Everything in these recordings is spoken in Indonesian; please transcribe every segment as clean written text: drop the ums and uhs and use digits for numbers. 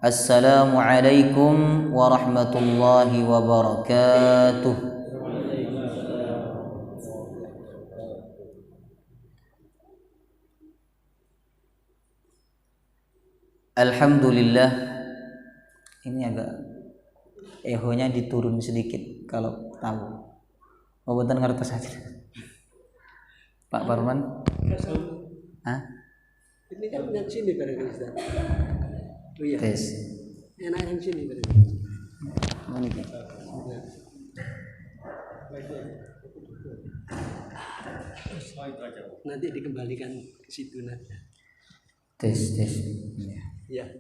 Assalamualaikum warahmatullahi wabarakatuh. Alhamdulillah. Ini agak ehonya diturun sedikit kalau tahu. Mboten ngertos saja. Pak Parman. Hah? Ini kan yang sini barangkali Ustaz. Oh iya. Tes. Enak yang sini barangkali. Mana ini? Nanti dikembalikan ke situ nanti. Tes. Ya.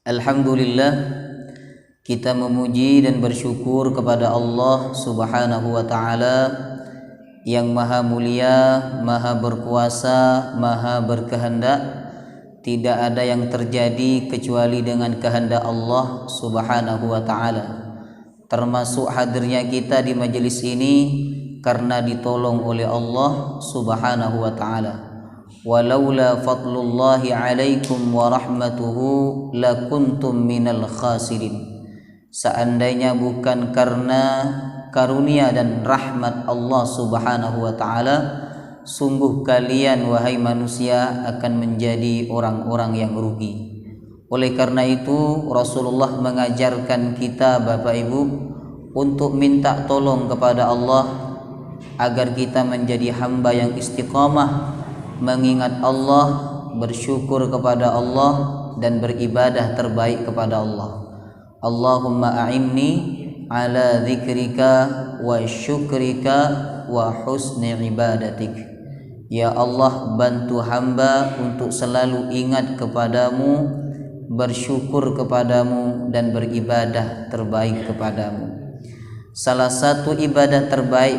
Alhamdulillah, kita memuji dan bersyukur kepada Allah Subhanahu wa taala yang maha mulia, maha berkuasa, maha berkehendak. Tidak ada yang terjadi kecuali dengan kehendak Allah Subhanahu wa taala. Termasuk hadirnya kita di majelis ini karena ditolong oleh Allah Subhanahu wa taala. Walaula fadlullahi alaikum wa rahmatuhu lakuntum minal khasirin. Seandainya bukan karena karunia dan rahmat Allah Subhanahu wa taala, sungguh kalian wahai manusia akan menjadi orang-orang yang rugi. Oleh karena itu Rasulullah mengajarkan kita Bapak Ibu untuk minta tolong kepada Allah agar kita menjadi hamba yang istiqamah, mengingat Allah, bersyukur kepada Allah, dan beribadah terbaik kepada Allah. Allahumma a'inni ala dzikrika wa syukrika wa husni ibadatik. Ya Allah, bantu hamba untuk selalu ingat kepadamu, bersyukur kepadamu, dan beribadah terbaik kepadamu. Salah satu ibadah terbaik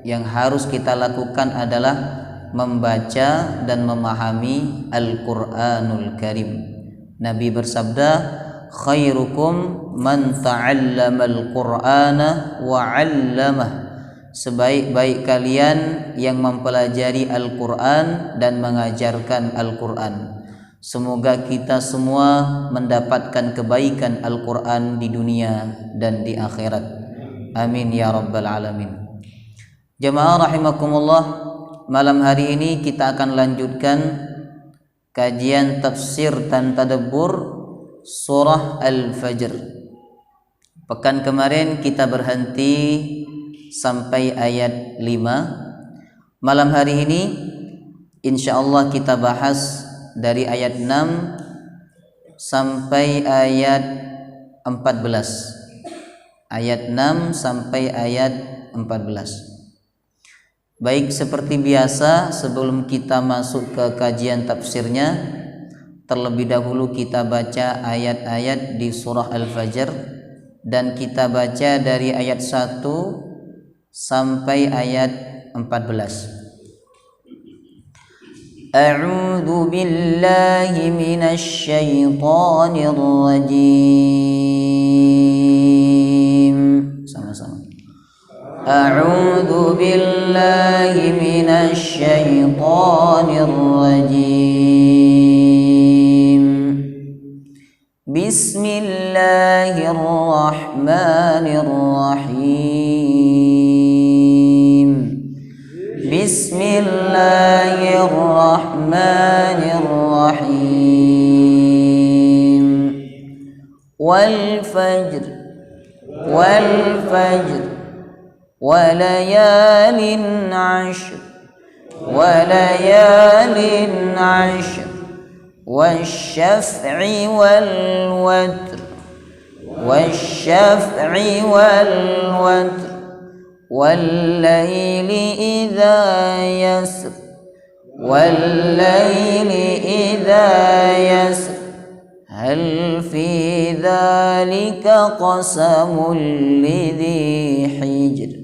yang harus kita lakukan adalah membaca dan memahami Al-Quranul Karim. Nabi bersabda, khairukum man ta'allamal Qur'ana wa 'allamah. Sebaik-baik kalian yang mempelajari Al-Quran dan mengajarkan Al-Quran. Semoga kita semua mendapatkan kebaikan Al-Quran di dunia dan di akhirat. Amin ya rabbal alamin. Jamaah rahimakumullah, malam hari ini kita akan lanjutkan kajian tafsir dan tadabbur surah Al-Fajr. Pekan kemarin kita berhenti sampai ayat 5. Malam hari ini insyaallah kita bahas dari ayat 6 sampai ayat 14. Ayat 6 sampai ayat 14. Baik, seperti biasa sebelum kita masuk ke kajian tafsirnya, terlebih dahulu kita baca ayat-ayat di surah Al-Fajr, dan kita baca dari ayat 1 sampai ayat 14. A'udzu billahi minasy syaithanir rajim. Sama-sama. A'udzu billahi minasy syaithanir rajim. Bismillahirrahmanirrahim. Bismillahirrahmanirrahim. Wal fajr walayalin 'ashr wasyaf'i wal watr wallayli idza yasr hal fi dzalika qasamul lidhi hijr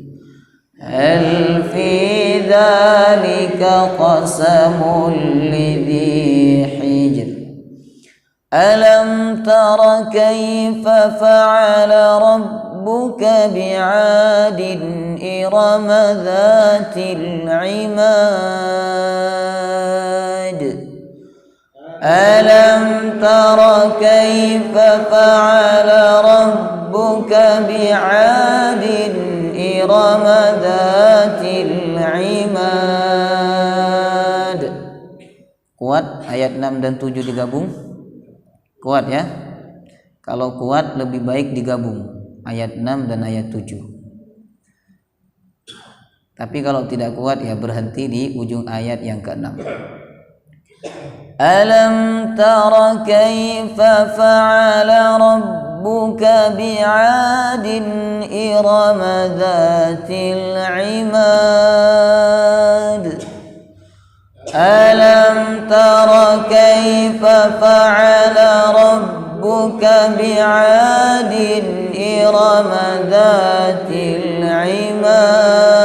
alam tara kayfa fa'ala rabbuka bi'adin irama dhatil 'imad Alam tara kaifa fa'ala rabbuka bi'adin irama dhatil imad. Kuat ayat 6 dan 7 digabung? Kuat ya? Kalau kuat lebih baik digabung ayat 6 dan ayat 7. Tapi kalau tidak kuat ya berhenti di ujung ayat yang ke-6. Alam tara kaifa fa'ala rabbuka bi'adin irama dhatil imad. Alam tara kaifa fa'ala rabbuka bi'adin irama dhatil imad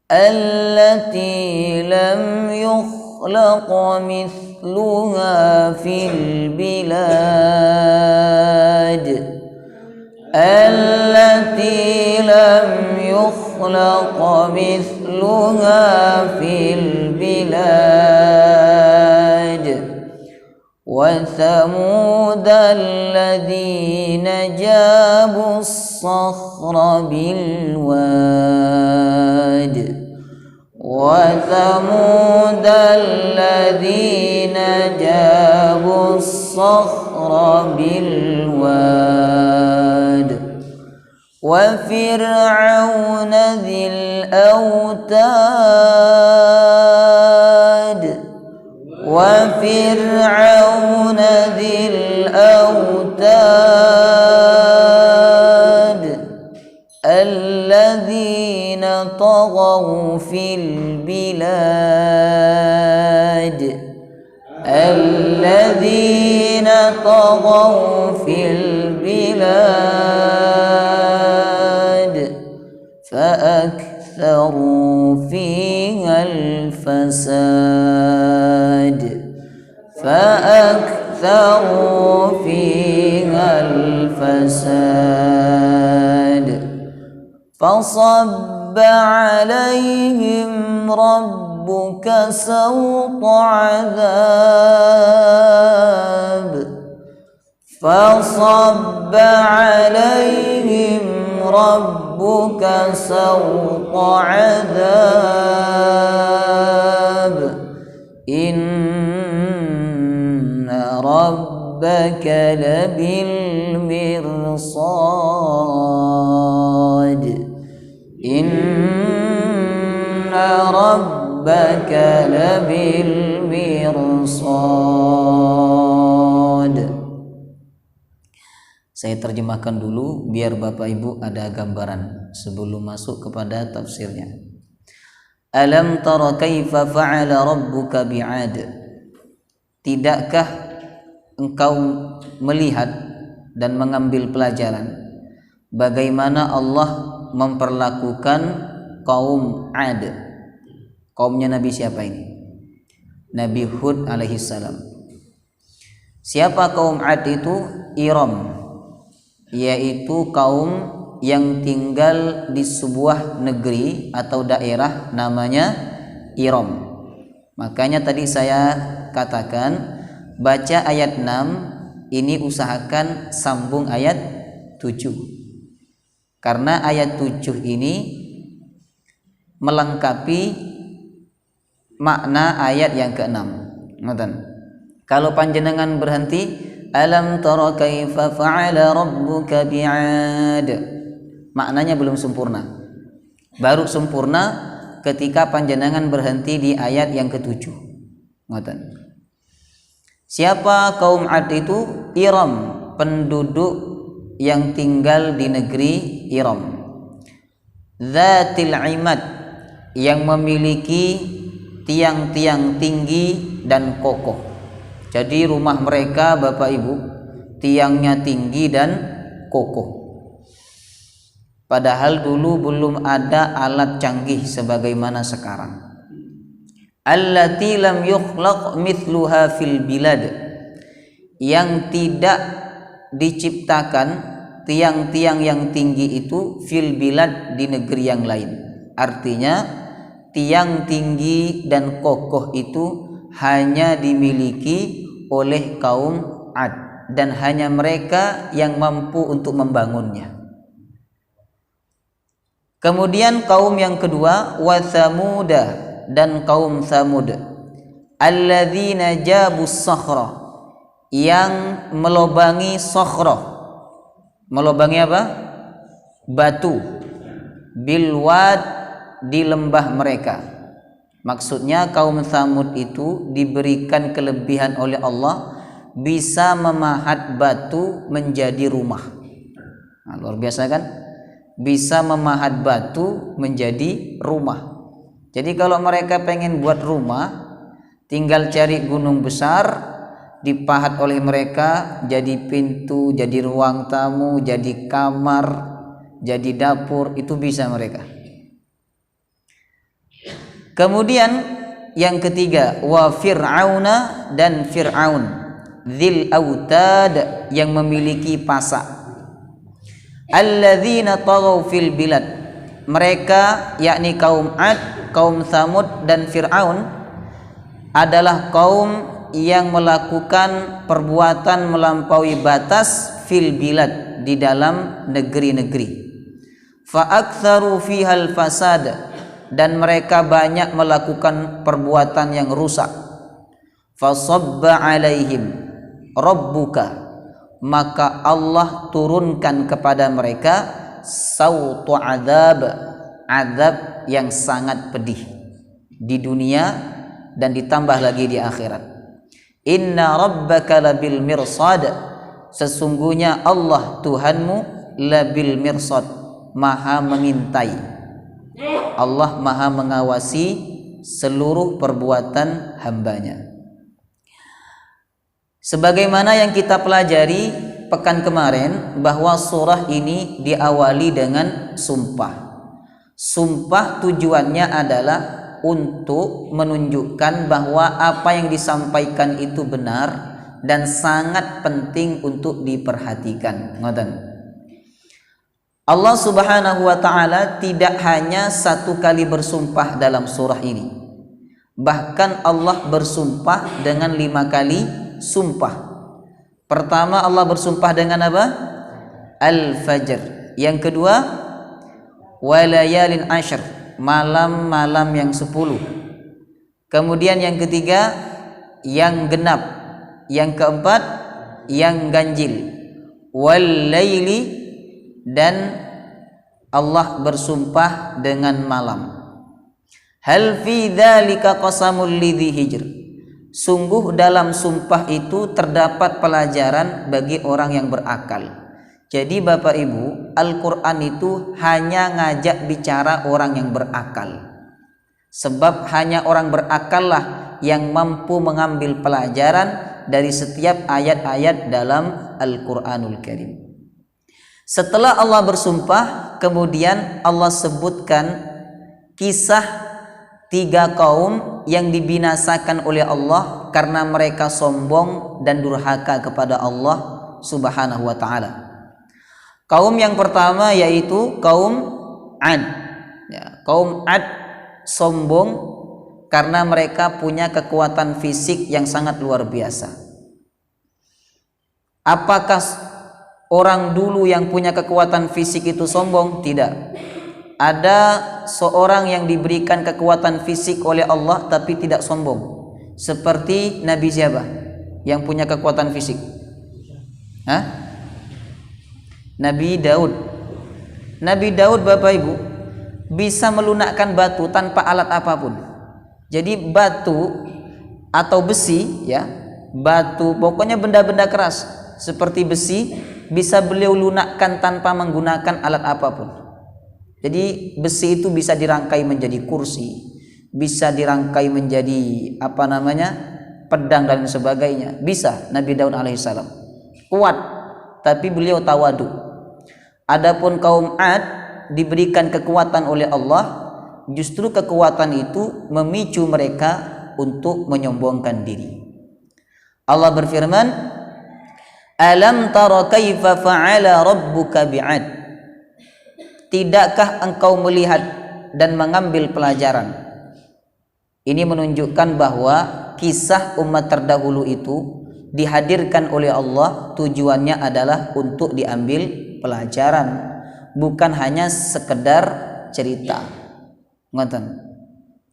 allati lam yukhlaq mithluha fil bilad allati lam yukhlaq mithluha fil bilad wa thamud alladhina jabu as-sakhra bil wad wa thamud alladhina jabu as-sakhra bil wad wa fir'auna dhil awtad wa fir'auna dhil awtad alladhina taghaw fil bilad alladhina taghaw fil bilad فأكثروا فيها الفساد فأكثروا فيها الفساد فصب عليهم ربك سوط عذاب فصب عليهم ربك سوط عذاب إن ربك لبالمرصاد إن ربك لبالمرصاد. Saya terjemahkan dulu biar Bapak Ibu ada gambaran sebelum masuk kepada tafsirnya. Alam tara kaifa fa'ala rabbuka bi'ad. Tidakkah engkau melihat dan mengambil pelajaran bagaimana Allah memperlakukan kaum Ad? Kaumnya Nabi siapa ini? Nabi Hud alaihissalam. Siapa kaum Ad itu? Iram, yaitu kaum yang tinggal di sebuah negeri atau daerah namanya Iram. Makanya tadi saya katakan baca ayat 6 ini usahakan sambung ayat 7. Karena ayat 7 ini melengkapi makna ayat yang ke-6. Ngoten. Kalau panjenengan berhenti alam tara kaifa fa'ala rabbuka bi'ad, maknanya belum sempurna. Baru sempurna ketika panjenengan berhenti di ayat yang ke-7. Ngoten. Siapa kaum Ad itu? Iram, penduduk yang tinggal di negeri Iram. Dzatil imad, yang memiliki tiang-tiang tinggi dan kokoh. Jadi rumah mereka Bapak Ibu tiangnya tinggi dan kokoh. Padahal dulu belum ada alat canggih sebagaimana sekarang. Allati lam yukhlaq mithluha fil bilad, yang tidak diciptakan tiang-tiang yang tinggi itu fil bilad di negeri yang lain. Artinya tiang tinggi dan kokoh itu hanya dimiliki oleh kaum Ad dan hanya mereka yang mampu untuk membangunnya. Kemudian kaum yang kedua, wa Tsamuda, dan kaum Tsamud, alladzina jabus sakhra, yang melobangi sakhra. Melobangi apa? Batu, bilwad, di lembah mereka. Maksudnya kaum Tsamud itu diberikan kelebihan oleh Allah, bisa memahat batu menjadi rumah. Nah, luar biasa kan? Bisa memahat batu menjadi rumah. Jadi kalau mereka pengen buat rumah, tinggal cari gunung besar, dipahat oleh mereka jadi pintu, jadi ruang tamu, jadi kamar, jadi dapur, itu bisa mereka. Kemudian yang ketiga, wa fir'auna, dan Fir'aun, dzil autad, yang memiliki pasak. Alladzina taghaw fil bilad, mereka yakni kaum Ad, kaum Tsamud dan Fir'aun adalah kaum yang melakukan perbuatan melampaui batas fil bilad, di dalam negeri-negeri. Fa aktsaru fihal fasad, dan mereka banyak melakukan perbuatan yang rusak. Fa sabba alaihim rabbuka, maka Allah turunkan kepada mereka sautu azab, azab yang sangat pedih di dunia dan ditambah lagi di akhirat. Inna rabbaka labil mirsad, sesungguhnya Allah Tuhanmu labil mirsad, maha mengintai. Allah maha mengawasi seluruh perbuatan hambanya. Sebagaimana yang kita pelajari pekan kemarin, bahwa surah ini diawali dengan sumpah. Sumpah tujuannya adalah untuk menunjukkan bahwa apa yang disampaikan itu benar dan sangat penting untuk diperhatikan. Ngoten. Allah Subhanahu wa taala tidak hanya satu kali bersumpah dalam surah ini. Bahkan Allah bersumpah dengan 5 kali sumpah. Pertama Allah bersumpah dengan apa? Al-Fajr. Yang kedua, walayalin ashr, malam-malam yang 10. Kemudian yang ketiga, yang genap. Yang keempat, yang ganjil. Wal-laili, dan Allah bersumpah dengan malam. Hal fi dzalika qasamul lidzi hijr, sungguh dalam sumpah itu terdapat pelajaran bagi orang yang berakal. Jadi Bapak Ibu, Al-Quran itu hanya ngajak bicara orang yang berakal. Sebab hanya orang berakallah yang mampu mengambil pelajaran dari setiap ayat-ayat dalam Al-Quranul Karim. Setelah Allah bersumpah, kemudian Allah sebutkan kisah 3 kaum yang dibinasakan oleh Allah karena mereka sombong dan durhaka kepada Allah Subhanahu wa taala. Kaum yang pertama yaitu kaum Ad. Ya, kaum Ad sombong karena mereka punya kekuatan fisik yang sangat luar biasa. Apakah orang dulu yang punya kekuatan fisik itu sombong? Tidak. Ada seorang yang diberikan kekuatan fisik oleh Allah tapi tidak sombong. Seperti Nabi siapa yang punya kekuatan fisik? Hah? Nabi Daud. Nabi Daud Bapak Ibu bisa melunakkan batu tanpa alat apapun. Jadi batu atau besi, ya, batu, pokoknya benda-benda keras seperti besi bisa beliau lunakkan tanpa menggunakan alat apapun. Jadi besi itu bisa dirangkai menjadi kursi, bisa dirangkai menjadi pedang dan sebagainya. Bisa Nabi Daud alaihissalam. Kuat, tapi beliau tawadu. Adapun kaum Ad diberikan kekuatan oleh Allah, justru kekuatan itu memicu mereka untuk menyombongkan diri. Allah berfirman, alam tara kaifa fa'ala rabbuka bi'ad, tidakkah engkau melihat dan mengambil pelajaran? Ini menunjukkan bahwa kisah umat terdahulu itu dihadirkan oleh Allah tujuannya adalah untuk diambil pelajaran, bukan hanya sekedar cerita. Ngoten.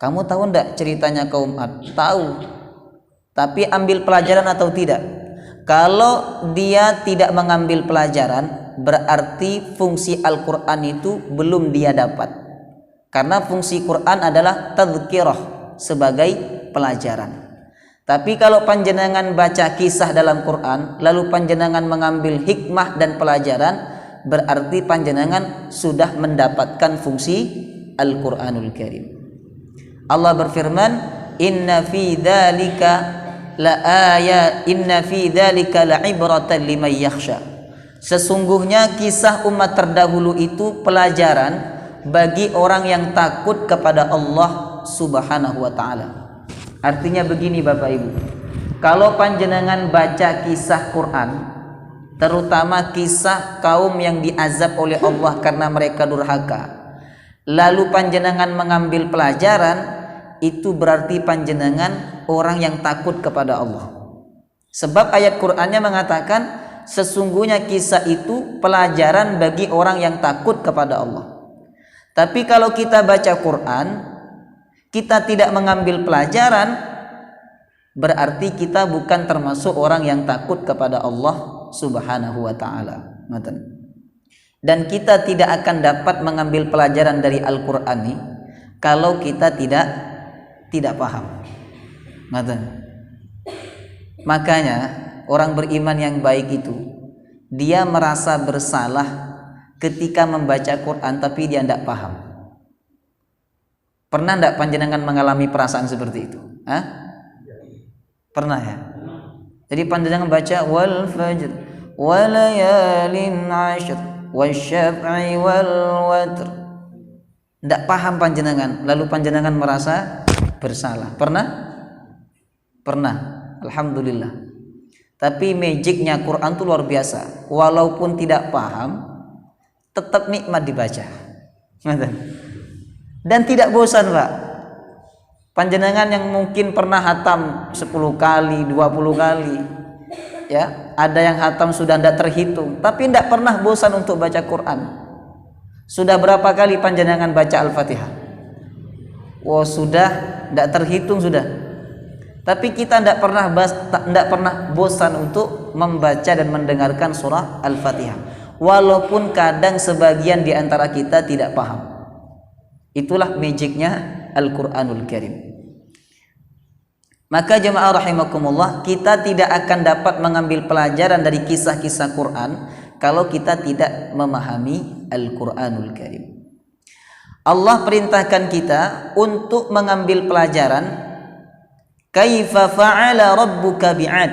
Kamu tahu enggak ceritanya kaum Ad? Tahu. Tapi ambil pelajaran atau tidak? Kalau dia tidak mengambil pelajaran, berarti fungsi Al-Qur'an itu belum dia dapat. Karena fungsi Quran adalah tadhkirah, sebagai pelajaran. Tapi kalau panjenengan baca kisah dalam Quran, lalu panjenengan mengambil hikmah dan pelajaran, berarti panjenengan sudah mendapatkan fungsi Al-Qur'anul Karim. Allah berfirman, inna fi dzalika la'ibratan liman yakhsha. Sesungguhnya kisah umat terdahulu itu pelajaran bagi orang yang takut kepada Allah Subhanahu wa taala. Artinya begini Bapak Ibu, kalau panjenengan baca kisah Quran, terutama kisah kaum yang diazab oleh Allah karena mereka durhaka, lalu panjenengan mengambil pelajaran, itu berarti panjenengan orang yang takut kepada Allah. Sebab ayat Qur'annya mengatakan sesungguhnya kisah itu pelajaran bagi orang yang takut kepada Allah. Tapi kalau kita baca Quran, kita tidak mengambil pelajaran, berarti kita bukan termasuk orang yang takut kepada Allah Subhanahu wa taala. Dan kita tidak akan dapat mengambil pelajaran dari Al-Qur'an ini kalau kita tidak paham. Makanya orang beriman yang baik itu dia merasa bersalah ketika membaca Quran tapi dia tidak paham. Pernah tidak panjenengan mengalami perasaan seperti itu? Pernah ya? Jadi panjenengan baca wal fajr walayalin ashr wasyaf'i wal watr, tidak paham panjenengan, lalu panjenengan merasa bersalah. Pernah? Alhamdulillah. Tapi magicnya Quran itu luar biasa. Walaupun tidak paham, tetap nikmat dibaca. Dan tidak bosan, Pak. Panjenengan yang mungkin pernah hatam 10 kali, 20 kali, ya, ada yang hatam sudah tidak terhitung, tapi tidak pernah bosan untuk baca Quran. Sudah berapa kali panjenengan baca Al-Fatihah? Sudah tidak terhitung sudah. Tapi kita tidak pernah bosan untuk membaca dan mendengarkan surah Al-Fatihah. Walaupun kadang sebagian di antara kita tidak paham. Itulah magicnya Al-Qur'anul Karim. Maka jemaah rahimakumullah, kita tidak akan dapat mengambil pelajaran dari kisah-kisah Quran kalau kita tidak memahami Al-Qur'anul Karim. Allah perintahkan kita untuk mengambil pelajaran kaifa fa'ala rabbuka bi'ad,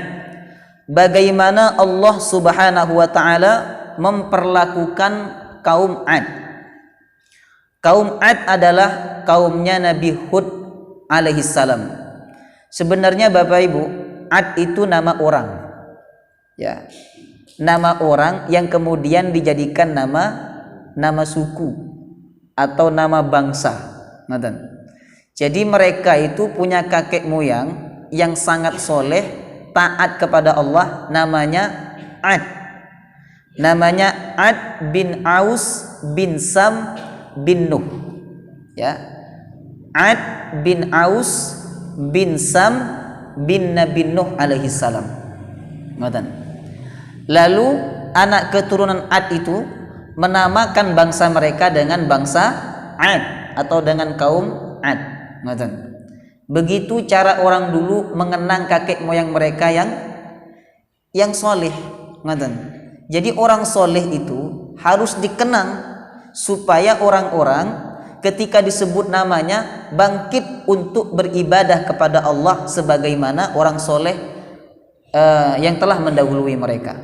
bagaimana Allah Subhanahu wa taala memperlakukan kaum Ad. Kaum Ad adalah kaumnya Nabi Hud alaihi salam. Sebenarnya Bapak Ibu, Ad itu nama orang. Ya. Nama orang yang kemudian dijadikan nama suku atau nama bangsa. Jadi mereka itu punya kakek moyang yang sangat soleh, taat kepada Allah, namanya Ad. Namanya Ad bin Aus bin Sam bin Nuh. Ya. Ad bin Aus bin Sam bin Nabi Nuh alaihi salam. Lalu anak keturunan Ad itu menamakan bangsa mereka dengan bangsa Ad atau dengan kaum Ad. Begitu cara orang dulu mengenang kakek moyang mereka yang soleh. Jadi orang soleh itu harus dikenang supaya orang-orang ketika disebut namanya bangkit untuk beribadah kepada Allah sebagaimana orang soleh yang telah mendahului mereka.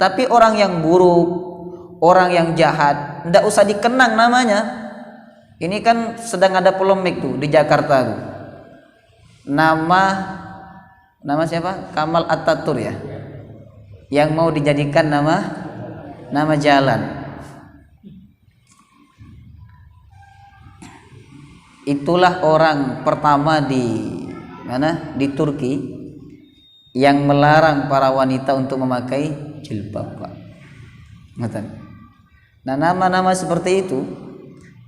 Tapi orang yang buruk, orang yang jahat, tidak usah dikenang namanya. Ini kan sedang ada polemik tuh di Jakarta tuh. Nama siapa? Kamal Atatürk ya. Yang mau dijadikan nama jalan. Itulah orang pertama di mana di Turki yang melarang para wanita untuk memakai jilbab, Pak. Nah, nama-nama seperti itu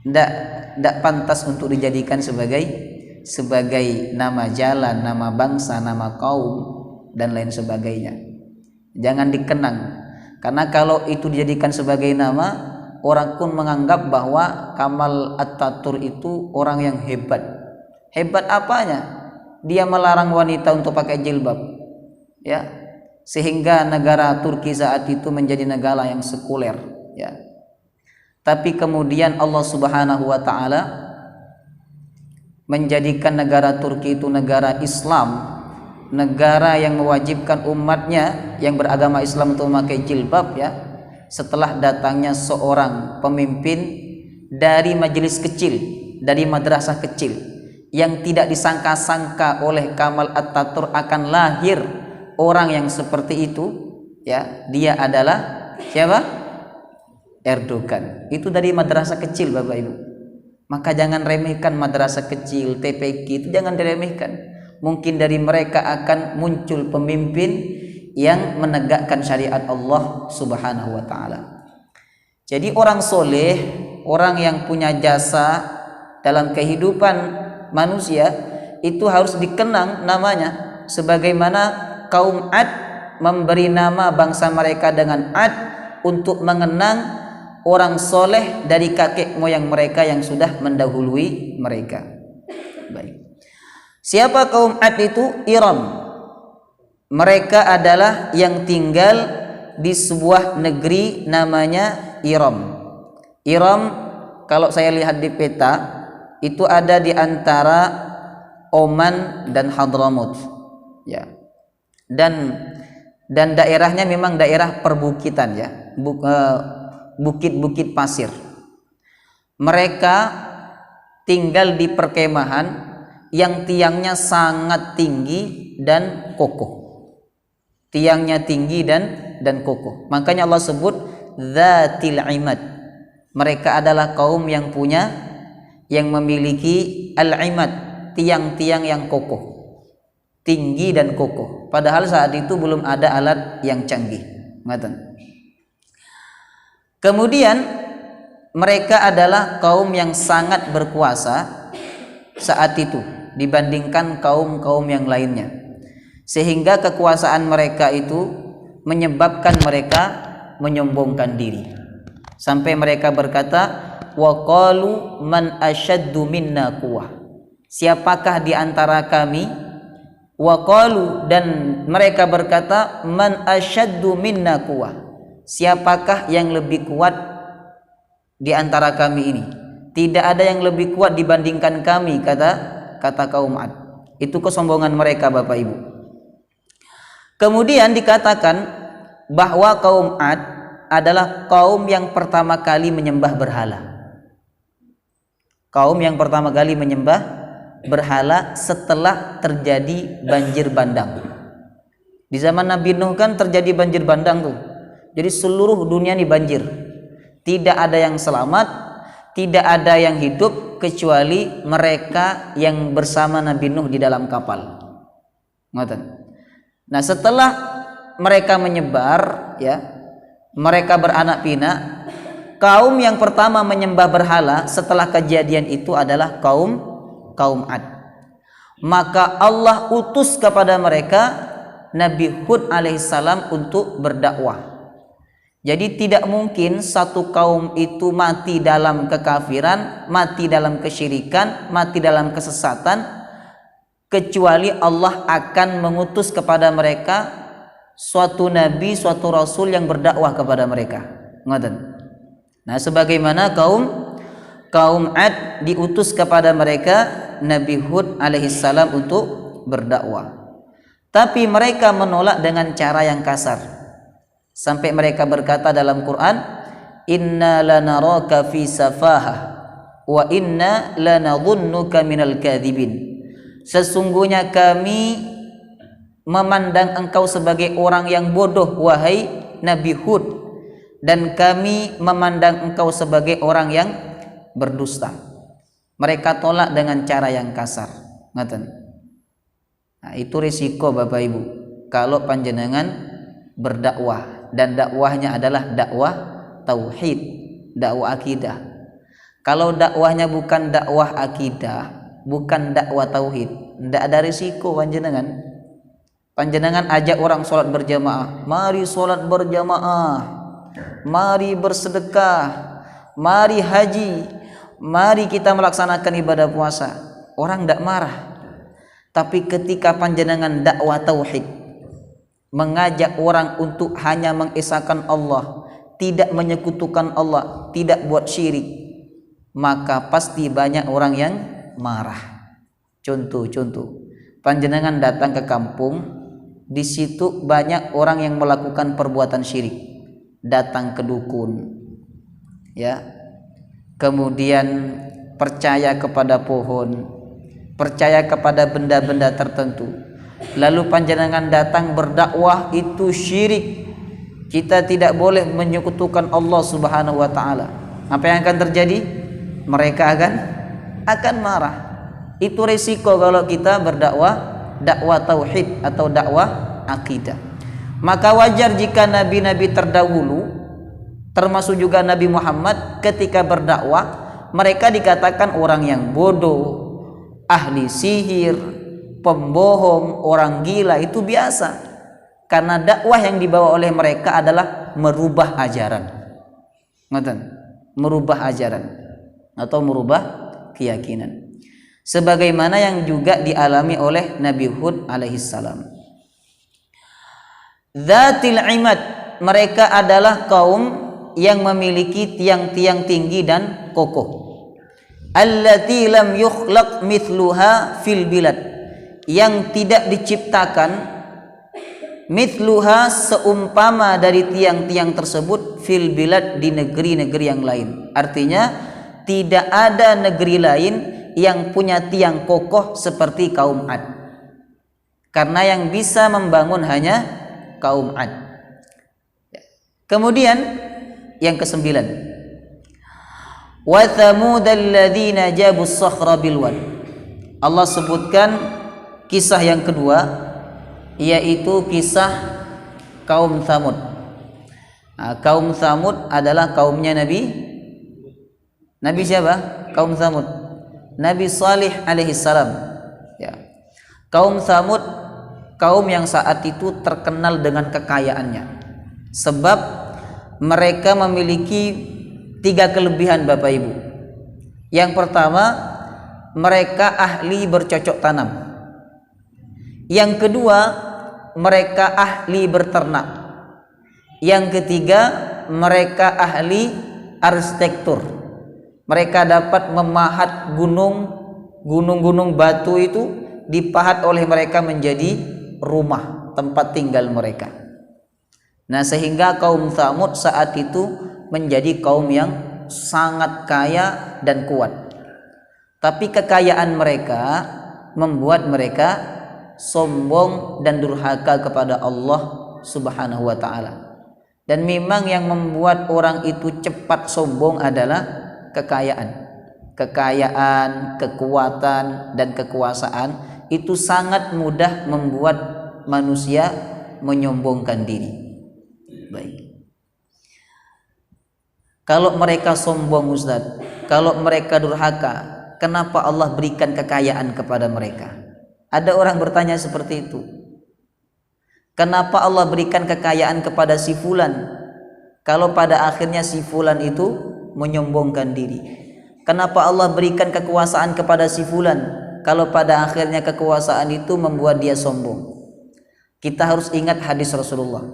tidak pantas untuk dijadikan sebagai nama jalan, nama bangsa, nama kaum dan lain sebagainya. Jangan dikenang, karena kalau itu dijadikan sebagai nama, orang pun menganggap bahwa Kamal Atatürk itu orang yang hebat. Hebat apanya? Dia melarang wanita untuk pakai jilbab, ya, sehingga negara Turki saat itu menjadi negara yang sekuler, ya. Tapi kemudian Allah Subhanahu wa taala menjadikan negara Turki itu negara Islam, negara yang mewajibkan umatnya yang beragama Islam untuk memakai jilbab, ya. Setelah datangnya seorang pemimpin dari majelis kecil, dari madrasah kecil, yang tidak disangka-sangka oleh Kamal Atatürk akan lahir orang yang seperti itu, ya. Dia adalah siapa? Erdogan. Itu dari madrasah kecil, Bapak Ibu. Maka jangan remehkan madrasah kecil, TPQ itu jangan diremehkan. Mungkin dari mereka akan muncul pemimpin yang menegakkan syariat Allah Subhanahu wa taala. Jadi orang soleh, orang yang punya jasa dalam kehidupan manusia itu harus dikenang namanya, sebagaimana kaum Ad memberi nama bangsa mereka dengan Ad untuk mengenang orang soleh dari kakek moyang mereka yang sudah mendahului mereka. Baik. Siapa kaum Ad itu? Iram. Mereka adalah yang tinggal di sebuah negeri namanya Iram. Iram kalau saya lihat di peta itu ada di antara Oman dan Hadramaut, ya. Dan daerahnya memang daerah perbukitan, ya. Bukit-bukit pasir. Mereka tinggal di perkemahan yang tiangnya sangat tinggi dan kokoh. Tiangnya tinggi dan kokoh. Makanya Allah sebut Dzatil Imad. Mereka adalah kaum yang memiliki al-imad, tiang-tiang yang kokoh, tinggi dan kokoh. Padahal saat itu belum ada alat yang canggih. Kemudian mereka adalah kaum yang sangat berkuasa saat itu dibandingkan kaum-kaum yang lainnya, sehingga kekuasaan mereka itu menyebabkan mereka menyombongkan diri, sampai mereka berkata, wa qalu man asyaddu minna quwwah. Siapakah di antara kami? Wa qalu, dan mereka berkata, man asyaddu minna quwwah. Siapakah yang lebih kuat di antara kami ini? Tidak ada yang lebih kuat dibandingkan kami, kata kaum Ad. Itu kesombongan mereka, Bapak Ibu. Kemudian dikatakan bahwa kaum Ad adalah kaum yang pertama kali menyembah berhala. Kaum yang pertama kali menyembah berhala setelah terjadi banjir bandang. Di zaman Nabi Nuh kan terjadi banjir bandang tuh. Jadi seluruh dunia ini banjir. Tidak ada yang selamat, tidak ada yang hidup kecuali mereka yang bersama Nabi Nuh di dalam kapal. Ngoten. Nah, setelah mereka menyebar, ya, mereka beranak pinak. Kaum yang pertama menyembah berhala setelah kejadian itu adalah kaum Ad. Maka Allah utus kepada mereka Nabi Hud alaihissalam untuk berdakwah. Jadi tidak mungkin satu kaum itu mati dalam kekafiran, mati dalam kesyirikan, mati dalam kesesatan, kecuali Allah akan mengutus kepada mereka suatu nabi, suatu rasul yang berdakwah kepada mereka. Ngoten. Nah, sebagaimana kaum Ad diutus kepada mereka Nabi Hud alaihissalam untuk berdakwah. Tapi mereka menolak dengan cara yang kasar. Sampai mereka berkata dalam Quran, "Inna lanaraka fi safahah wa inna lanadhunnuka minal kadhibin." Sesungguhnya kami memandang engkau sebagai orang yang bodoh, wahai Nabi Hud, dan kami memandang engkau sebagai orang yang berdusta. Mereka tolak dengan cara yang kasar. Ngaten. Nah, itu risiko Bapak Ibu kalau panjenengan berdakwah dan dakwahnya adalah dakwah tauhid, dakwah akidah. Kalau dakwahnya bukan dakwah akidah, bukan dakwah tauhid, tidak ada risiko panjenengan. Panjenengan ajak orang sholat berjamaah, mari sholat berjamaah, mari bersedekah, mari haji, mari kita melaksanakan ibadah puasa. Orang tidak marah. Tapi ketika panjenengan dakwah tauhid, mengajak orang untuk hanya mengesahkan Allah, tidak menyekutukan Allah, tidak buat syirik, maka pasti banyak orang yang marah. Contoh, panjenengan datang ke kampung, di situ banyak orang yang melakukan perbuatan syirik, datang ke dukun, ya, kemudian percaya kepada pohon, percaya kepada benda-benda tertentu. Lalu panjenengan datang berdakwah, itu syirik. Kita tidak boleh menyekutukan Allah Subhanahu wa taala. Apa yang akan terjadi? Mereka akan marah. Itu risiko kalau kita berdakwah dakwah tauhid atau dakwah akidah. Maka wajar jika nabi-nabi terdahulu, termasuk juga Nabi Muhammad, ketika berdakwah mereka dikatakan orang yang bodoh, ahli sihir, pembohong, orang gila. Itu biasa, karena dakwah yang dibawa oleh mereka adalah merubah ajaran, merubah ajaran atau merubah keyakinan, sebagaimana yang juga dialami oleh Nabi Hud alaihissalam. Dzatil imad, mereka adalah kaum yang memiliki tiang-tiang tinggi dan kokoh. Allati lam yukhlaq mithluha fil bilad, yang tidak diciptakan mithluha seumpama dari tiang-tiang tersebut fil bilad, di negeri-negeri yang lain. Artinya tidak ada negeri lain yang punya tiang kokoh seperti kaum Ad, karena yang bisa membangun hanya kaum Ad. Kemudian yang ke-9, wa thamud alladzina jabus sakhra bil wad. Allah sebutkan kisah yang kedua, yaitu kisah kaum Thamud. Kaum Thamud adalah kaumnya Nabi siapa? Kaum Thamud Nabi Salih alaihissalam, ya. Kaum Thamud kaum yang saat itu terkenal dengan kekayaannya, sebab mereka memiliki 3 kelebihan Bapak Ibu. Yang pertama, mereka ahli bercocok tanam. Yang kedua, mereka ahli berternak. Yang ketiga, mereka ahli arsitektur. Mereka dapat memahat gunung-gunung batu itu, dipahat oleh mereka menjadi rumah tempat tinggal mereka. Nah, sehingga kaum Thamud saat itu menjadi kaum yang sangat kaya dan kuat. Tapi kekayaan mereka membuat mereka sombong dan durhaka kepada Allah Subhanahu wa taala. Dan memang yang membuat orang itu cepat sombong adalah kekayaan, kekuatan, dan kekuasaan. Itu sangat mudah membuat manusia menyombongkan diri. Baik. Kalau mereka sombong, Ustaz, kalau mereka durhaka, kenapa Allah berikan kekayaan kepada mereka? Ada orang bertanya seperti itu. Kenapa Allah berikan kekayaan kepada si fulan, kalau pada akhirnya si fulan itu menyombongkan diri? Kenapa Allah berikan kekuasaan kepada si fulan, kalau pada akhirnya kekuasaan itu membuat dia sombong? Kita harus ingat hadis Rasulullah.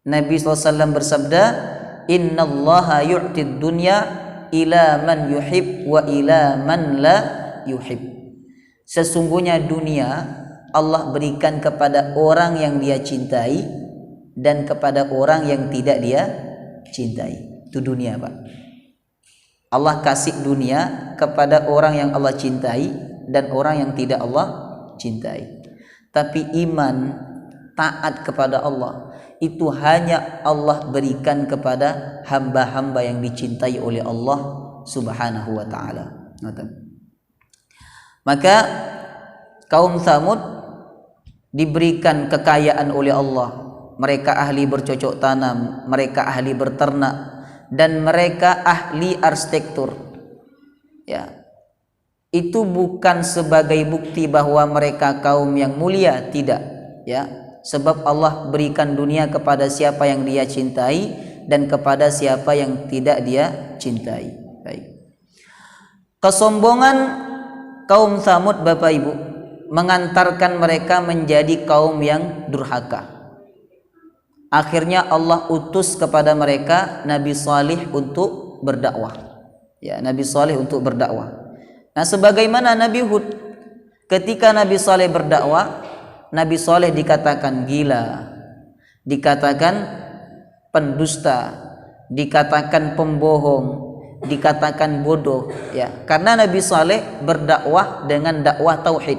Nabi SAW bersabda, innallaha yu'tid dunya ila man yuhib wa ila man la yuhib. Sesungguhnya dunia Allah berikan kepada orang yang dia cintai dan kepada orang yang tidak dia cintai. Itu dunia, Pak. Allah kasih dunia kepada orang yang Allah cintai dan orang yang tidak Allah cintai. Tapi iman, taat kepada Allah, itu hanya Allah berikan kepada hamba-hamba yang dicintai oleh Allah Subhanahu wa ta'ala. Maka kaum Thamud diberikan kekayaan oleh Allah, mereka ahli bercocok tanam, mereka ahli berternak, dan mereka ahli arsitektur, ya, itu bukan sebagai bukti bahwa mereka kaum yang mulia, tidak, ya, sebab Allah berikan dunia kepada siapa yang Dia cintai dan kepada siapa yang tidak Dia cintai. Baik. Kesombongan kaum Tsamud, Bapak Ibu, mengantarkan mereka menjadi kaum yang durhaka. Akhirnya Allah utus kepada mereka Nabi Salih untuk berdakwah. Ya, Nabi Salih untuk berdakwah. Nah, sebagaimana Nabi Hud, ketika Nabi Saleh berdakwah, Nabi Saleh dikatakan gila, dikatakan pendusta, dikatakan pembohong, dikatakan bodoh, ya, karena Nabi Saleh berdakwah dengan dakwah tauhid,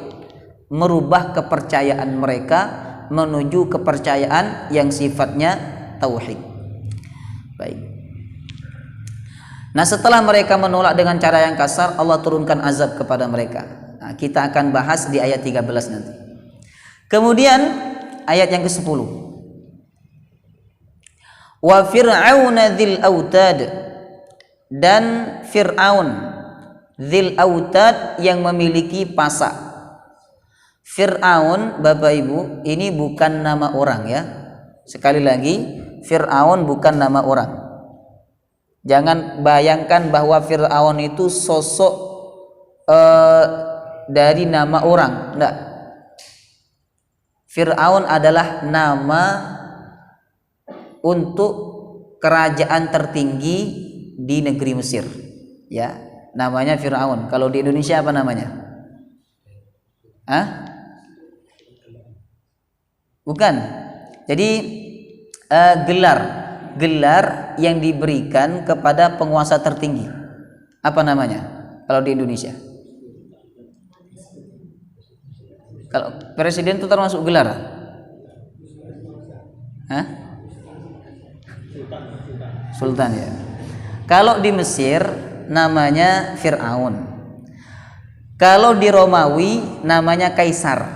merubah kepercayaan mereka menuju kepercayaan yang sifatnya tauhid. Baik. Nah, setelah mereka menolak dengan cara yang kasar, Allah turunkan azab kepada mereka. Nah, kita akan bahas di ayat 13 nanti. Kemudian ayat yang ke-10. Wa fir'auna dzil autad, dan Fir'aun dzil autad yang memiliki pasak. Fir'aun, Bapak Ibu, ini bukan nama orang, ya. Sekali lagi, Fir'aun bukan nama orang. Jangan bayangkan bahwa Fir'aun itu sosok dari nama orang. Enggak. Fir'aun adalah nama untuk kerajaan tertinggi di negeri Mesir, ya, namanya Fir'aun. Kalau di Indonesia apa namanya? Bukan. Jadi gelar yang diberikan kepada penguasa tertinggi, apa namanya kalau di Indonesia? Kalau presiden itu termasuk gelar? Sultan, ya. Kalau di Mesir namanya Fir'aun. Kalau di Romawi namanya Kaisar.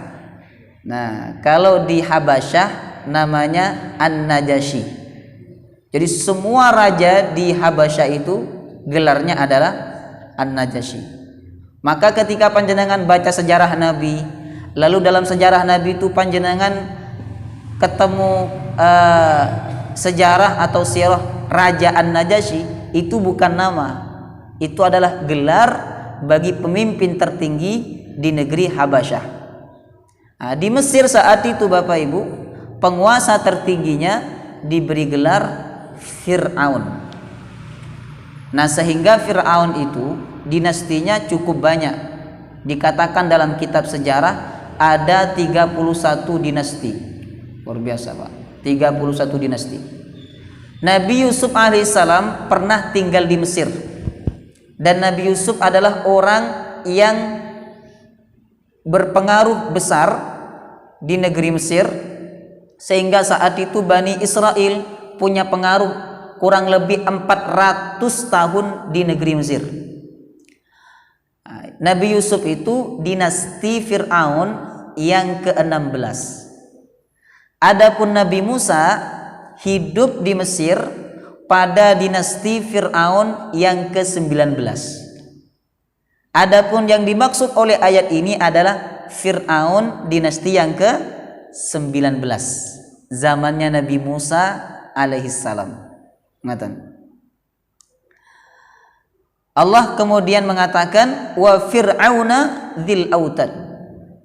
Nah, kalau di Habasyah namanya An-Najasyi. Jadi semua raja di Habasyah itu gelarnya adalah An-Najasyi. Maka ketika panjenengan baca sejarah Nabi, lalu dalam sejarah Nabi itu panjenengan ketemu sejarah atau sirah Raja An-Najasyi, itu bukan nama, itu adalah gelar bagi pemimpin tertinggi di negeri Habasyah. Nah, di Mesir saat itu, Bapak Ibu, penguasa tertingginya diberi gelar Fir'aun. Nah, sehingga Fir'aun itu dinastinya cukup banyak. Dikatakan dalam kitab sejarah ada 31 dinasti. Luar biasa, Pak. 31 dinasti. Nabi Yusuf alaihissalam pernah tinggal di Mesir, dan Nabi Yusuf adalah orang yang berpengaruh besar di negeri Mesir, sehingga saat itu Bani Israel punya pengaruh kurang lebih 400 tahun di negeri Mesir. Nabi Yusuf itu dinasti Fir'aun yang ke-16. Adapun Nabi Musa hidup di Mesir pada dinasti Fir'aun yang ke-19. Adapun yang dimaksud oleh ayat ini adalah Fir'aun dinasti yang ke-19, zamannya Nabi Musa alaihissalam. Ngatan. Allah kemudian mengatakan wa fir'auna dzil autad.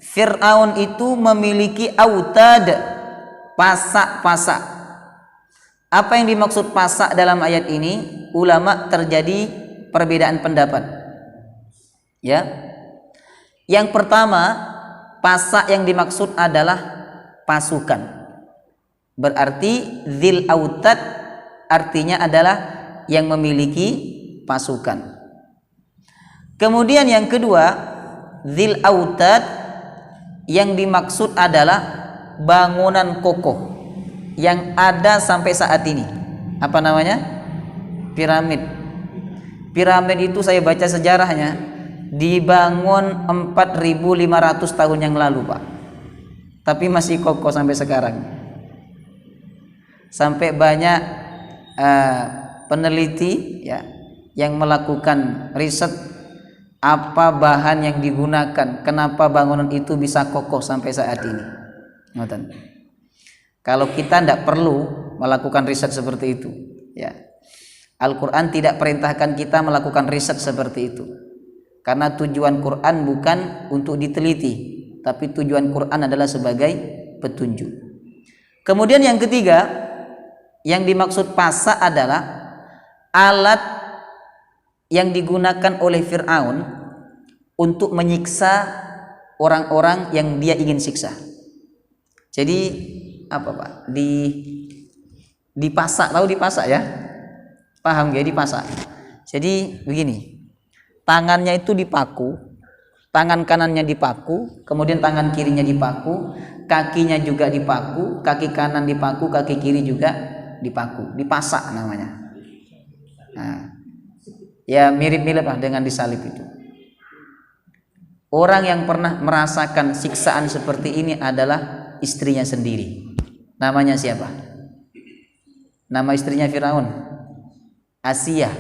Fir'aun itu memiliki autad, pasak-pasak. Apa yang dimaksud pasak dalam ayat ini? Ulama terjadi perbedaan pendapat. Ya. Yang pertama, pasak yang dimaksud adalah pasukan. Berarti dzil autad artinya adalah yang memiliki pasukan. Kemudian yang kedua, dzil autad yang dimaksud adalah bangunan kokoh yang ada sampai saat ini. Apa namanya? Piramid. Piramid itu saya baca sejarahnya dibangun 4.500 tahun yang lalu, Pak. tapi masih kokoh sampai sekarang. Sampai banyak peneliti ya yang melakukan riset apa bahan yang digunakan, kenapa bangunan itu bisa kokoh sampai saat ini. Ngoten. Kalau kita tidak perlu melakukan riset seperti itu, ya. Al-Quran tidak perintahkan kita melakukan riset seperti itu, karena tujuan Quran bukan untuk diteliti, tapi tujuan Quran adalah sebagai petunjuk. Kemudian yang ketiga, yang dimaksud pasa adalah alat yang digunakan oleh Fir'aun untuk menyiksa orang-orang yang dia ingin siksa. Jadi apa Pak? Dipasak, tahu dipasak ya? Paham gak dipasak? Jadi begini, tangannya itu dipaku, tangan kanannya dipaku, kemudian tangan kirinya dipaku, kakinya juga dipaku, kaki kanan dipaku, kaki kiri juga dipaku, dipasak namanya. Nah, ya mirip-mirip lah dengan disalib itu. Orang yang pernah merasakan siksaan seperti ini adalah istrinya sendiri. Namanya siapa? Nama istrinya Firaun. Asiyah.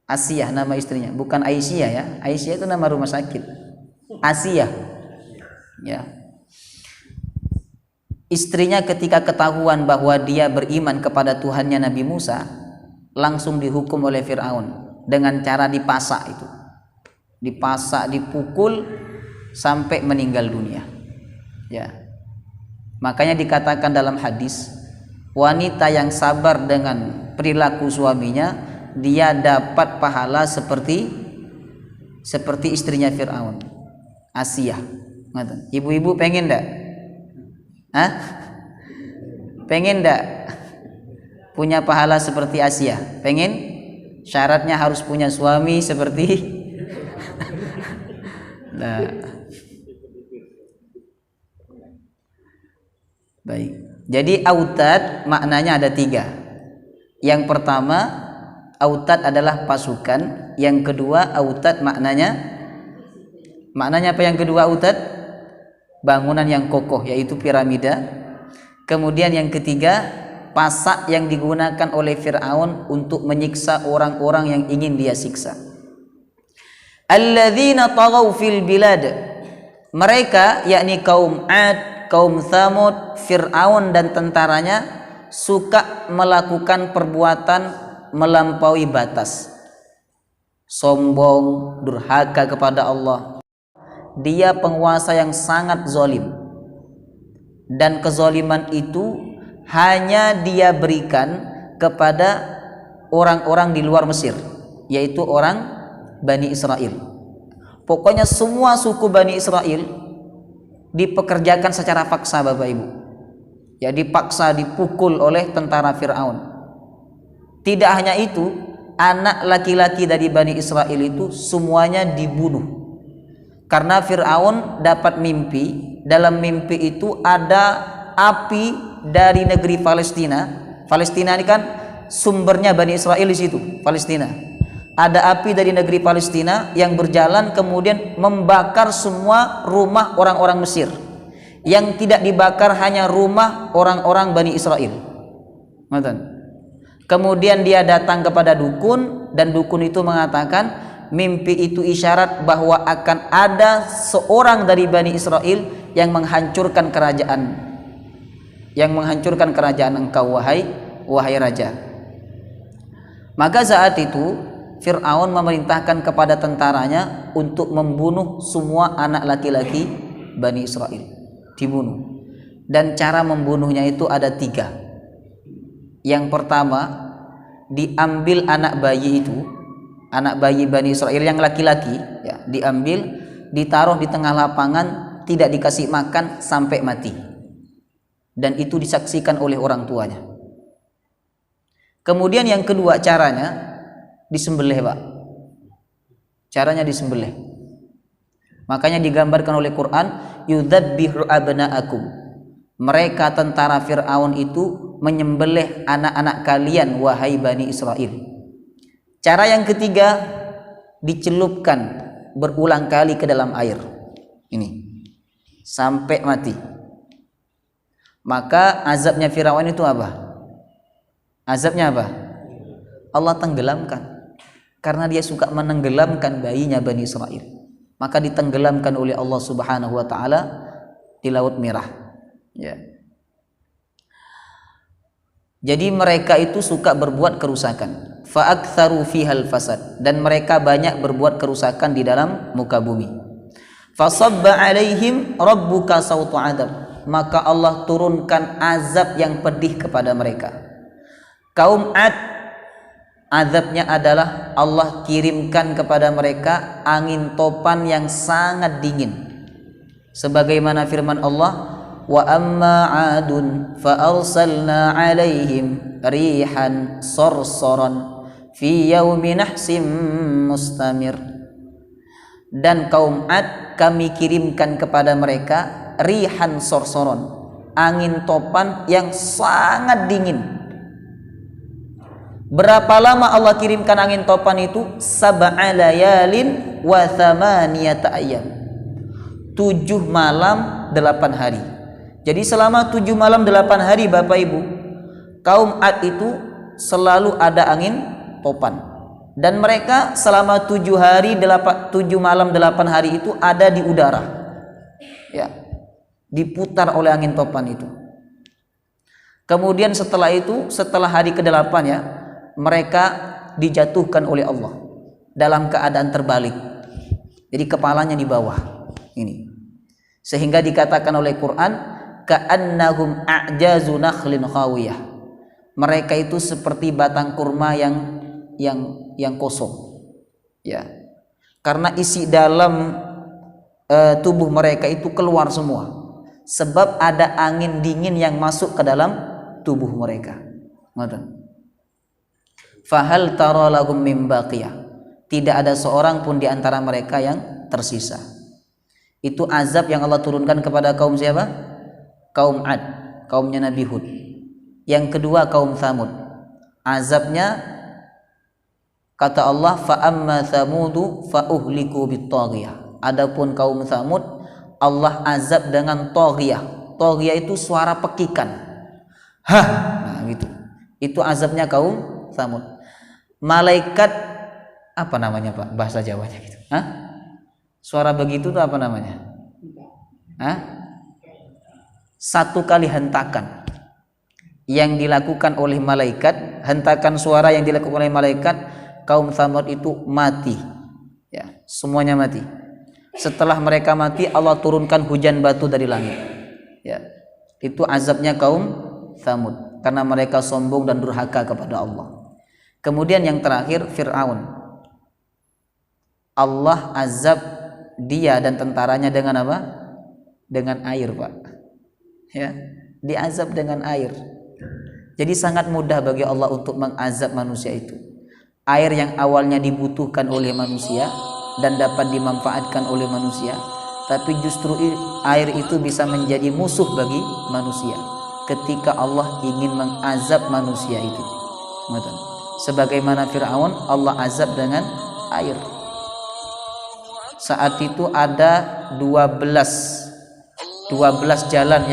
Asiyah nama istrinya, bukan Aisyah ya. Aisyah itu nama rumah sakit. Asiyah. Ya. Istrinya ketika ketahuan bahwa dia beriman kepada Tuhannya Nabi Musa, langsung dihukum oleh Firaun dengan cara dipasak itu. Dipasak, dipukul sampai meninggal dunia. Ya. Makanya dikatakan dalam hadis, wanita yang sabar dengan perilaku suaminya, dia dapat pahala seperti istrinya Fir'aun, Asiyah. Ibu-ibu pengen enggak? Hah? Pengen enggak punya pahala seperti Asiyah? Pengen? Syaratnya harus punya suami seperti nah. Baik. Jadi autad maknanya ada 3. Yang pertama, autad adalah pasukan. Yang kedua, autad maknanya apa yang kedua autad? Bangunan yang kokoh, yaitu piramida. Kemudian yang ketiga, pasak yang digunakan oleh Fir'aun untuk menyiksa orang-orang yang ingin dia siksa. Alladzina taghaw fil bilad. Mereka yakni kaum Ad, kaum Tsamud, Fir'aun dan tentaranya suka melakukan perbuatan melampaui batas, sombong, durhaka kepada Allah. Dia penguasa yang sangat zalim, dan kezaliman itu hanya dia berikan kepada orang-orang di luar Mesir, yaitu orang Bani Israel. Pokoknya semua suku Bani Israel dipekerjakan secara paksa, Bapak Ibu. Ya, dipaksa, dipukul oleh tentara Fir'aun. Tidak hanya itu, anak laki-laki dari Bani Israel itu semuanya dibunuh. Karena Fir'aun dapat mimpi, dalam mimpi itu ada api dari negeri Palestina. Palestina ini kan sumbernya Bani Israel di situ, Palestina. Ada api dari negeri Palestina yang berjalan kemudian membakar semua rumah orang-orang Mesir. Yang tidak dibakar hanya rumah orang-orang Bani Israel. Kemudian dia datang kepada dukun, dan dukun itu mengatakan mimpi itu isyarat bahwa akan ada seorang dari Bani Israel yang menghancurkan kerajaan engkau, wahai raja. Maka saat itu Fir'aun memerintahkan kepada tentaranya untuk membunuh semua anak laki-laki Bani Israel, dibunuh. Dan cara membunuhnya itu ada 3. Yang pertama, diambil anak bayi itu, anak bayi Bani Israel yang laki-laki, ya, diambil, ditaruh di tengah lapangan, tidak dikasih makan sampai mati. Dan itu disaksikan oleh orang tuanya. Kemudian yang kedua caranya disembelih, Pak. Caranya disembelih. Makanya digambarkan oleh Quran, yudzabbihu abna'akum. Mereka tentara Fir'aun itu menyembelih anak-anak kalian, wahai Bani Israel. Cara yang ketiga, dicelupkan berulang kali ke dalam air. Ini sampai mati. Maka azabnya Firaun itu apa? Azabnya apa? Allah tenggelamkan. Karena dia suka menenggelamkan bayinya Bani Israel. Maka ditenggelamkan oleh Allah Subhanahu wa taala di Laut Merah. Ya. Jadi mereka itu suka berbuat kerusakan. Fa'aktsaru fihal fasad, dan mereka banyak berbuat kerusakan di dalam muka bumi. Fasabba alaihim rabbuka sautu adab, maka Allah turunkan azab yang pedih kepada mereka. Kaum Ad, azabnya adalah Allah kirimkan kepada mereka angin topan yang sangat dingin. Sebagaimana firman Allah, wa amma 'adun fa arsalna 'alaihim rihan sarsaran fi yaumin nahsim mustamir. Dan kaum Ad kami kirimkan kepada mereka rihan sarsaran, angin topan yang sangat dingin. Berapa lama Allah kirimkan angin topan itu? Sab'a layalin wa thamaniyata ayyam, 7 malam 8 hari. Jadi selama 7 malam 8 hari Bapak Ibu, kaum Ad itu selalu ada angin topan. Dan mereka selama 7 malam 8 hari itu ada di udara. Ya. Diputar oleh angin topan itu. Kemudian setelah itu, setelah hari ke-8 ya, mereka dijatuhkan oleh Allah dalam keadaan terbalik. Jadi kepalanya di bawah. Ini. Sehingga dikatakan oleh Quran, ka'annahum a'jazu nakhlin khawiyah. Mereka itu seperti batang kurma yang kosong. Ya. Karena isi dalam tubuh mereka itu keluar semua. Sebab ada angin dingin yang masuk ke dalam tubuh mereka. Ngoten. Fahal tara lahum min baqiyah. Tidak ada seorang pun di antara mereka yang tersisa. Itu azab yang Allah turunkan kepada kaum siapa? Kaum Ad, kaumnya Nabi Hud. Yang kedua kaum Thamud. Azabnya kata Allah, fa amma thamudu fa uhliku bit-taghiyah. Adapun kaum Thamud, Allah azab dengan taghiyah. Taghiyah itu suara pekikan. Hah, nah gitu. Itu azabnya kaum Thamud. Malaikat apa namanya Pak? Bahasa Jawanya gitu. Hah? Suara begitu tuh apa namanya? Hah? 1 kali hentakan yang dilakukan oleh malaikat, hentakan suara yang dilakukan oleh malaikat, kaum Thamud itu mati. Ya, semuanya mati. Setelah mereka mati, Allah turunkan hujan batu dari langit. Ya, itu azabnya kaum Thamud karena mereka sombong dan durhaka kepada Allah. Kemudian yang terakhir Fir'aun. Allah azab dia dan tentaranya dengan apa? Dengan air, Pak. Ya, diazab dengan air. Jadi sangat mudah bagi Allah untuk mengazab manusia itu. Air yang awalnya dibutuhkan oleh manusia dan dapat dimanfaatkan oleh manusia, tapi justru air itu bisa menjadi musuh bagi manusia ketika Allah ingin mengazab manusia itu. Sebagaimana Fir'aun, Allah azab dengan air. Saat itu ada 12 jalan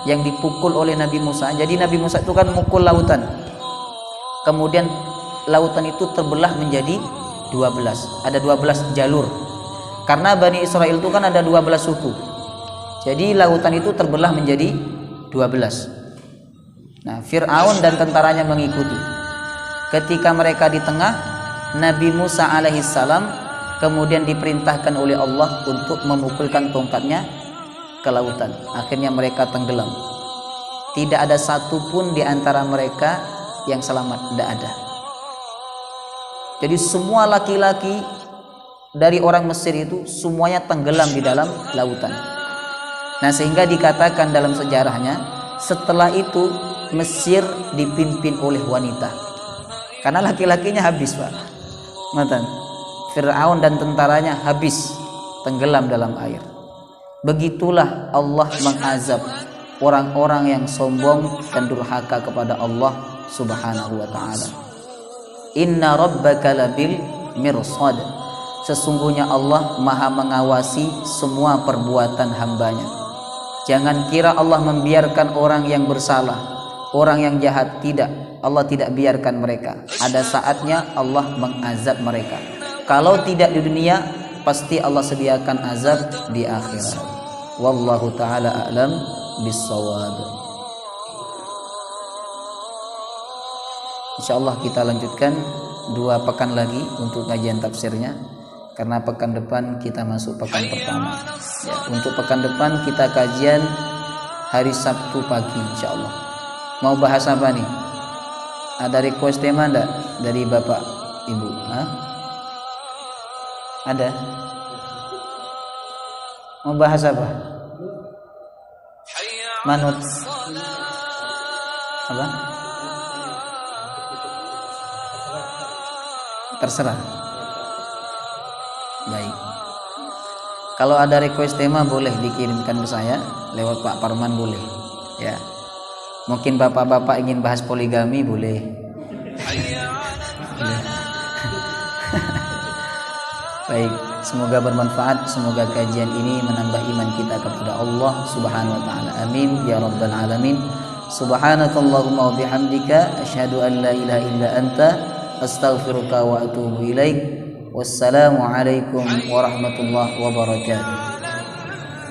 yang dipukul oleh Nabi Musa. Jadi Nabi Musa itu kan mukul lautan. Kemudian lautan itu terbelah menjadi 12. Ada 12 jalur. Karena Bani Israel itu kan ada 12 suku. Jadi lautan itu terbelah menjadi 12. Nah, Fir'aun dan tentaranya mengikuti. Ketika mereka di tengah, Nabi Musa alaihissalam kemudian diperintahkan oleh Allah untuk memukulkan tongkatnya ke lautan. Akhirnya mereka tenggelam. Tidak ada satupun di antara mereka yang selamat, tidak ada. Jadi semua laki-laki dari orang Mesir itu semuanya tenggelam di dalam lautan. Nah, sehingga dikatakan dalam sejarahnya, setelah itu Mesir dipimpin oleh wanita. Karena laki-lakinya habis, Pak. Matan. Fir'aun dan tentaranya habis, tenggelam dalam air. Begitulah Allah mengazab orang-orang yang sombong dan durhaka kepada Allah Subhanahu wa ta'ala. Inna rabbaka labil mirsad. Sesungguhnya Allah maha mengawasi semua perbuatan hambanya. Jangan kira Allah membiarkan orang yang bersalah, orang yang jahat. Tidak, Allah tidak biarkan mereka. Ada saatnya Allah mengazab mereka. Kalau tidak di dunia, pasti Allah sediakan azab di akhirat. Wallahu ta'ala a'lam bis-shawab. Insyaallah kita lanjutkan 2 pekan lagi untuk kajian tafsirnya, karena pekan depan kita masuk pekan pertama ya. Untuk pekan depan kita kajian hari Sabtu pagi insyaallah. Mau bahas apa nih? Ada request tema enggak dari Bapak Ibu? Hah? Ada? Mau bahas apa? Manut apa? Terserah. Baik. Kalau ada request tema boleh dikirimkan ke saya lewat Pak Parman, boleh. Ya. Mungkin bapak-bapak ingin bahas poligami, boleh. Baik, semoga bermanfaat, semoga kajian ini menambah iman kita kepada Allah Subhanahu wa taala. Amin ya rabbal alamin. Subhanakallahumma wa bihamdika asyhadu an la ilaha illa anta astaghfiruka wa atubu ilaik. Wassalamu alaikum warahmatullahi wabarakatuh.